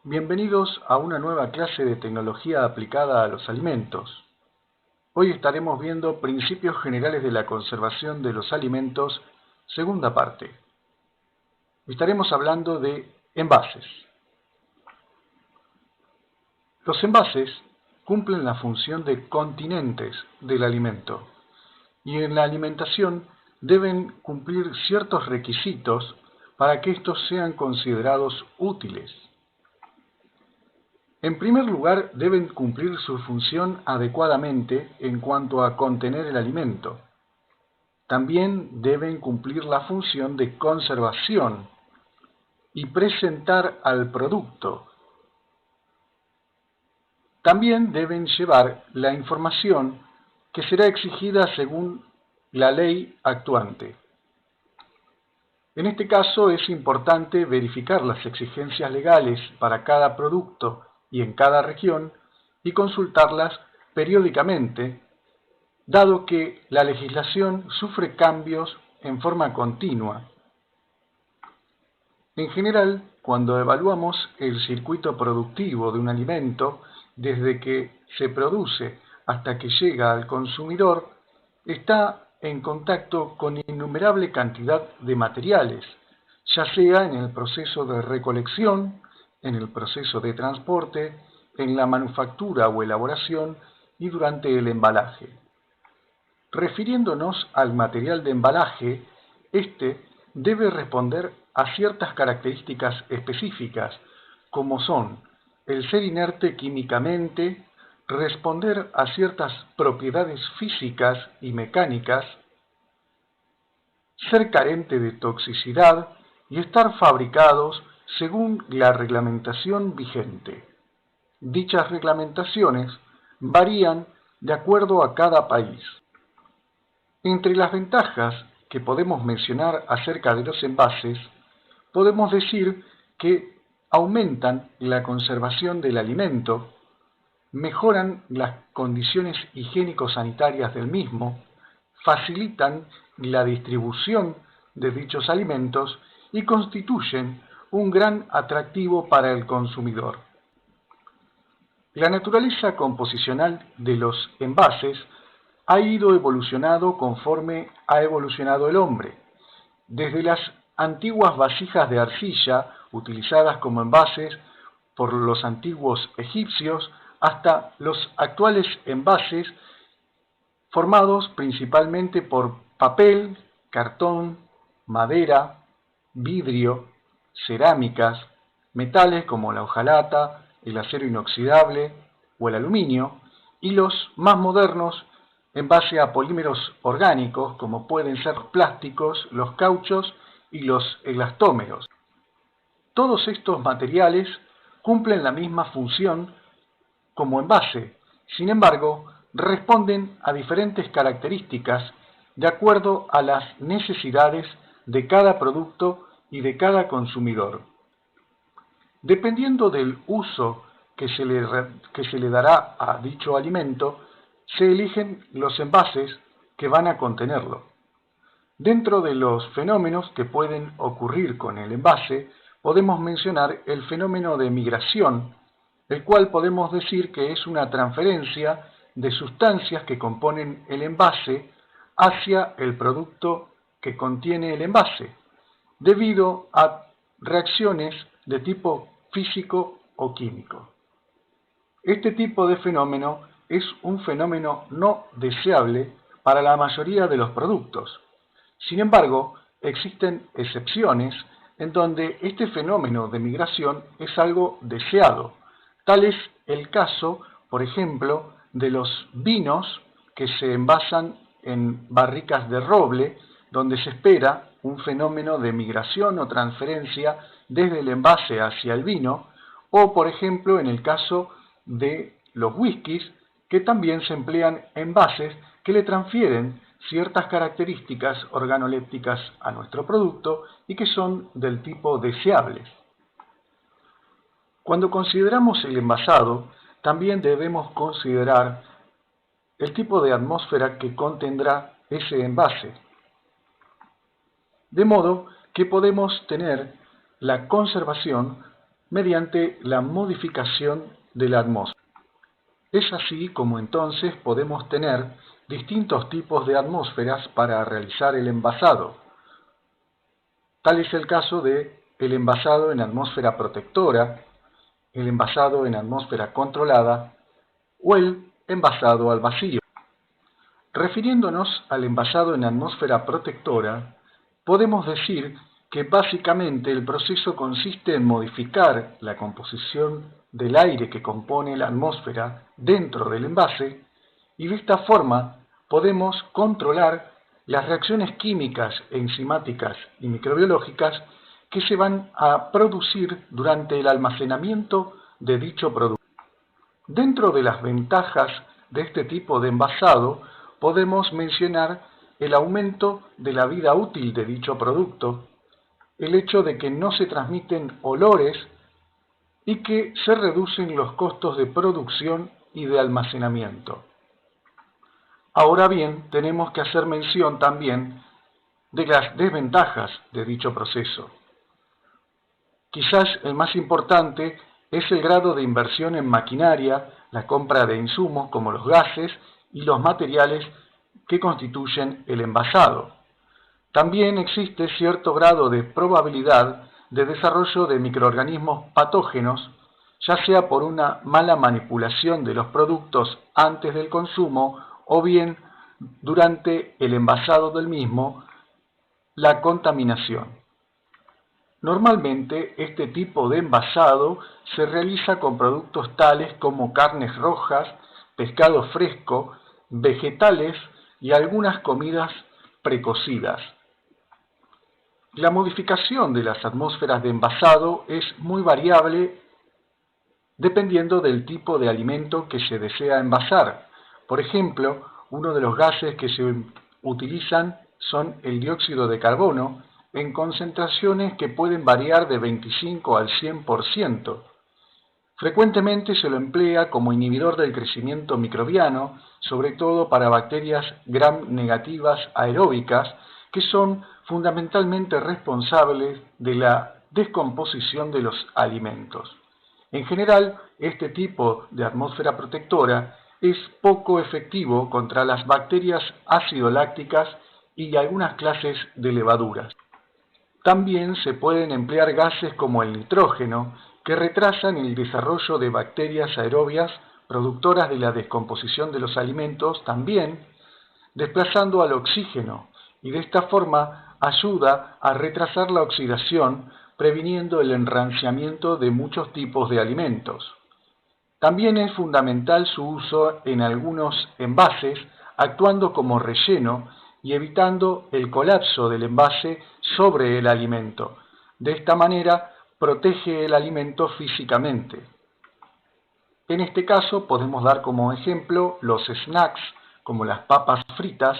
Bienvenidos a una nueva clase de tecnología aplicada a los alimentos. Hoy estaremos viendo principios generales de la conservación de los alimentos, segunda parte. Estaremos hablando de envases. Los envases cumplen la función de continentes del alimento y en la alimentación deben cumplir ciertos requisitos para que estos sean considerados útiles. En primer lugar, deben cumplir su función adecuadamente en cuanto a contener el alimento. También deben cumplir la función de conservación y presentar al producto. También deben llevar la información que será exigida según la ley actuante. En este caso es importante verificar las exigencias legales para cada producto y en cada región y consultarlas periódicamente, dado que la legislación sufre cambios en forma continua. En general, cuando evaluamos el circuito productivo de un alimento, desde que se produce hasta que llega al consumidor, está en contacto con innumerable cantidad de materiales, ya sea en el proceso de recolección, en el proceso de transporte, en la manufactura o elaboración y durante el embalaje. Refiriéndonos al material de embalaje, este debe responder a ciertas características específicas, como son el ser inerte químicamente, responder a ciertas propiedades físicas y mecánicas, ser carente de toxicidad y estar fabricados según la reglamentación vigente. Dichas reglamentaciones varían de acuerdo a cada país. Entre las ventajas que podemos mencionar acerca de los envases, podemos decir que aumentan la conservación del alimento, mejoran las condiciones higiénico-sanitarias del mismo, facilitan la distribución de dichos alimentos y constituyen un gran atractivo para el consumidor. La naturaleza composicional de los envases ha ido evolucionando conforme ha evolucionado el hombre. Desde las antiguas vasijas de arcilla utilizadas como envases por los antiguos egipcios hasta los actuales envases formados principalmente por papel, cartón, madera, vidrio, cerámicas, metales como la hojalata, el acero inoxidable o el aluminio, y los más modernos en base a polímeros orgánicos como pueden ser los plásticos, los cauchos y los elastómeros. Todos estos materiales cumplen la misma función como envase, sin embargo, responden a diferentes características de acuerdo a las necesidades de cada producto y de cada consumidor. Dependiendo del uso que se le dará a dicho alimento, se eligen los envases que van a contenerlo. Dentro de los fenómenos que pueden ocurrir con el envase, podemos mencionar el fenómeno de migración, el cual podemos decir que es una transferencia de sustancias que componen el envase hacia el producto que contiene el envase, debido a reacciones de tipo físico o químico. Este tipo de fenómeno es un fenómeno no deseable para la mayoría de los productos. Sin embargo, existen excepciones en donde este fenómeno de migración es algo deseado. Tal es el caso, por ejemplo, de los vinos que se envasan en barricas de roble, donde se espera un fenómeno de migración o transferencia desde el envase hacia el vino, o por ejemplo en el caso de los whiskies, que también se emplean envases que le transfieren ciertas características organolépticas a nuestro producto y que son del tipo deseables. Cuando consideramos el envasado, también debemos considerar el tipo de atmósfera que contendrá ese envase. De modo que podemos tener la conservación mediante la modificación de la atmósfera. Es así como entonces podemos tener distintos tipos de atmósferas para realizar el envasado. Tal es el caso de el envasado en atmósfera protectora, el envasado en atmósfera controlada o el envasado al vacío. Refiriéndonos al envasado en atmósfera protectora, podemos decir que básicamente el proceso consiste en modificar la composición del aire que compone la atmósfera dentro del envase y de esta forma podemos controlar las reacciones químicas, enzimáticas y microbiológicas que se van a producir durante el almacenamiento de dicho producto. Dentro de las ventajas de este tipo de envasado podemos mencionar el aumento de la vida útil de dicho producto, el hecho de que no se transmiten olores y que se reducen los costos de producción y de almacenamiento. Ahora bien, tenemos que hacer mención también de las desventajas de dicho proceso. Quizás el más importante es el grado de inversión en maquinaria, la compra de insumos como los gases y los materiales que constituyen el envasado. También existe cierto grado de probabilidad de desarrollo de microorganismos patógenos, ya sea por una mala manipulación de los productos antes del consumo o bien durante el envasado del mismo, la contaminación. Normalmente este tipo de envasado se realiza con productos tales como carnes rojas, pescado fresco, vegetales y algunas comidas precocidas. La modificación de las atmósferas de envasado es muy variable dependiendo del tipo de alimento que se desea envasar. Por ejemplo, uno de los gases que se utilizan son el dióxido de carbono en concentraciones que pueden variar de 25 al 100%. Frecuentemente se lo emplea como inhibidor del crecimiento microbiano, sobre todo para bacterias gram negativas aeróbicas, que son fundamentalmente responsables de la descomposición de los alimentos. En general, este tipo de atmósfera protectora es poco efectivo contra las bacterias ácido-lácticas y algunas clases de levaduras. También se pueden emplear gases como el nitrógeno, que retrasan el desarrollo de bacterias aerobias productoras de la descomposición de los alimentos, también desplazando al oxígeno, y de esta forma ayuda a retrasar la oxidación, previniendo el enranciamiento de muchos tipos de alimentos. También es fundamental su uso en algunos envases, actuando como relleno y evitando el colapso del envase sobre el alimento. De esta manera, protege el alimento físicamente. En este caso podemos dar como ejemplo los snacks, como las papas fritas,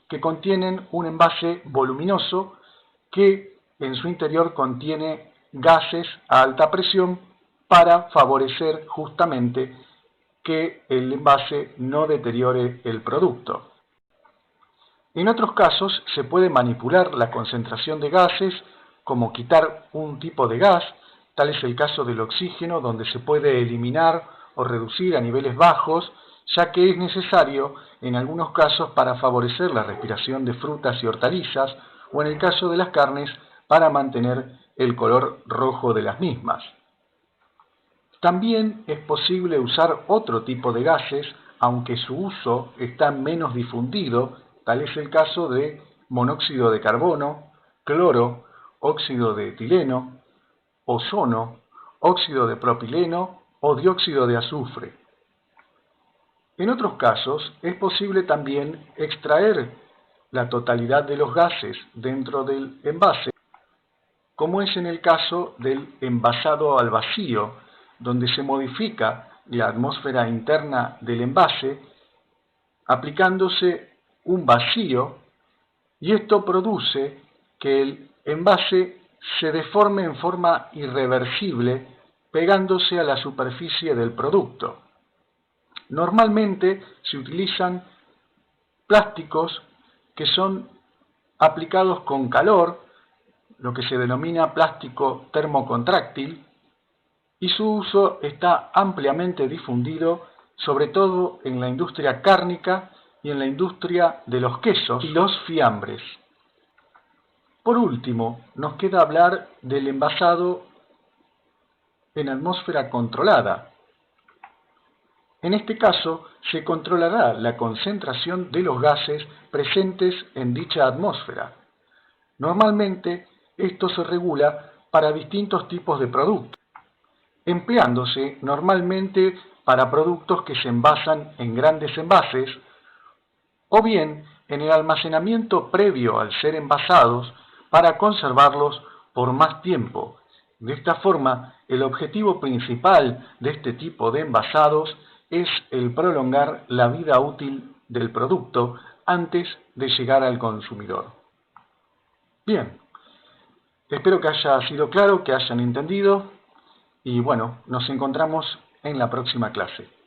que contienen un envase voluminoso que en su interior contiene gases a alta presión para favorecer justamente que el envase no deteriore el producto. En otros casos se puede manipular la concentración de gases, como quitar un tipo de gas, tal es el caso del oxígeno, donde se puede eliminar o reducir a niveles bajos, ya que es necesario en algunos casos para favorecer la respiración de frutas y hortalizas, o en el caso de las carnes, para mantener el color rojo de las mismas. También es posible usar otro tipo de gases, aunque su uso está menos difundido, tal es el caso de monóxido de carbono, cloro, óxido de etileno, ozono, óxido de propileno o dióxido de azufre. En otros casos es posible también extraer la totalidad de los gases dentro del envase, como es en el caso del envasado al vacío, donde se modifica la atmósfera interna del envase aplicándose un vacío, y esto produce que el envase se deforme en forma irreversible pegándose a la superficie del producto. Normalmente se utilizan plásticos que son aplicados con calor, lo que se denomina plástico termocontráctil, y su uso está ampliamente difundido, sobre todo en la industria cárnica y en la industria de los quesos y los fiambres. Por último, nos queda hablar del envasado en atmósfera controlada. En este caso, se controlará la concentración de los gases presentes en dicha atmósfera. Normalmente, esto se regula para distintos tipos de productos, empleándose normalmente para productos que se envasan en grandes envases o bien en el almacenamiento previo al ser envasados para conservarlos por más tiempo. De esta forma, el objetivo principal de este tipo de envasados es el prolongar la vida útil del producto antes de llegar al consumidor. Bien, espero que haya sido claro, que hayan entendido y bueno, nos encontramos en la próxima clase.